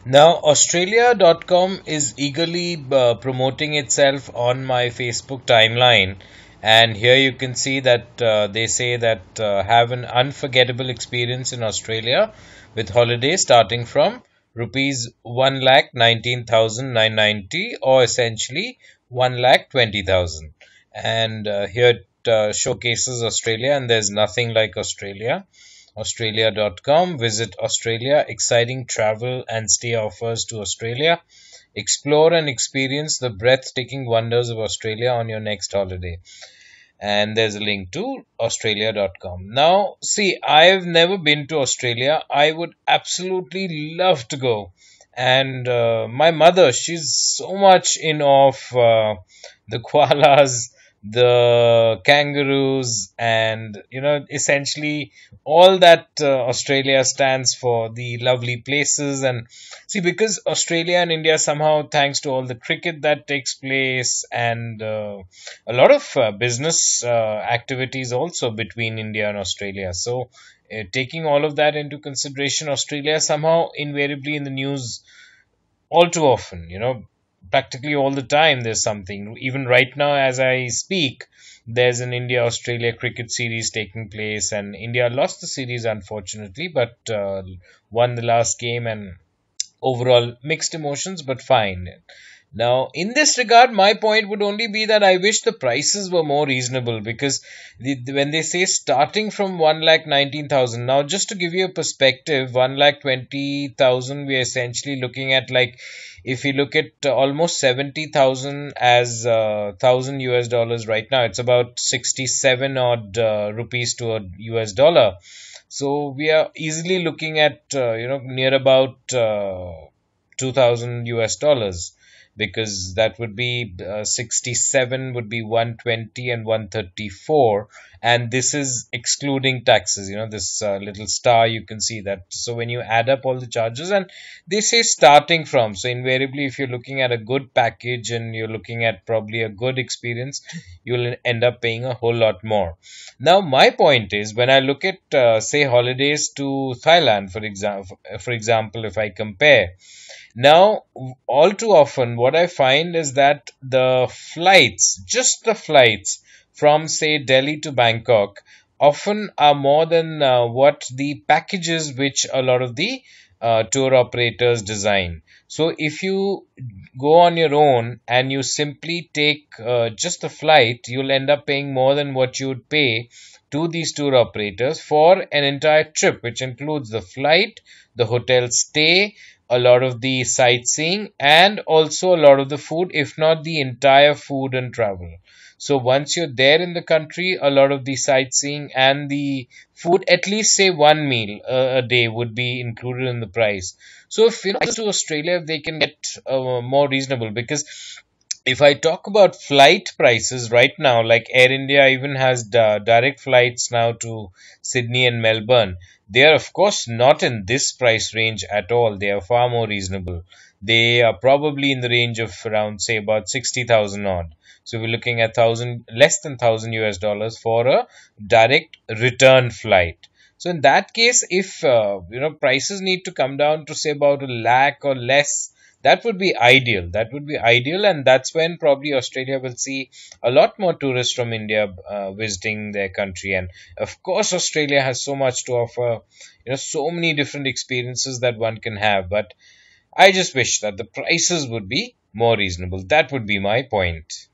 Now, Australia.com is eagerly promoting itself on my Facebook timeline. And here you can see that they say that have an unforgettable experience in Australia with holidays starting from rupees 1,19,990 or essentially 1,20,000. And here it showcases Australia, and there's nothing like Australia. Australia.com. Visit Australia. Exciting travel and stay offers to Australia. Explore and experience the breathtaking wonders of Australia on your next holiday. And there's a link to Australia.com. Now, see, I've never been to Australia. I would absolutely love to go. And my mother, she's so much in awe of the koalas, the kangaroos, and essentially all that Australia stands for, the lovely places. And see, because Australia and India somehow, thanks to all the cricket that takes place and a lot of business activities also between India and Australia. So, taking all of that into consideration, Australia somehow invariably in the news all too often, practically all the time there's something. Even right now, as I speak, there's an India Australia cricket series taking place, and India lost the series unfortunately, but won the last game, and overall mixed emotions, but fine. Now, in this regard, my point would only be that I wish the prices were more reasonable because when they say starting from 1,19,000, now just to give you a perspective, 1,20,000, we're essentially looking at, like, if you look at almost 70,000 as thousand US dollars right now, it's about 67 odd rupees to a US dollar. So we are easily looking at near about 2000 US dollars, because that would be 67 would be 120 and 134, and this is excluding taxes. This little star, you can see that. So when you add up all the charges, and they say starting from, so invariably if you're looking at a good package and you're looking at probably a good experience, you'll end up paying a whole lot more. Now my point is, when I look at say holidays to Thailand, for example, if I compare, now, all too often, what I find is that the flights, just the flights from, say, Delhi to Bangkok, often are more than what the packages which a lot of the tour operators design. So, if you go on your own and you simply take just the flight, you'll end up paying more than what you would pay to these tour operators for an entire trip, which includes the flight, the hotel stay, a lot of the sightseeing, and also a lot of the food, if not the entire food and travel. So once you're there in the country, a lot of the sightseeing and the food, at least say one meal a day, would be included in the price. So if to Australia, if they can get more reasonable, because if I talk about flight prices right now, like Air India even has direct flights now to Sydney and Melbourne. They are, of course, not in this price range at all. They are far more reasonable. They are probably in the range of around, say, about 60,000 odd. So we're looking at thousand, less than thousand US dollars for a direct return flight. So in that case, if prices need to come down to say about a lakh or less, that would be ideal. That would be ideal, and that's when probably Australia will see a lot more tourists from India visiting their country. And of course, Australia has so much to offer, so many different experiences that one can have. But I just wish that the prices would be more reasonable. That would be my point.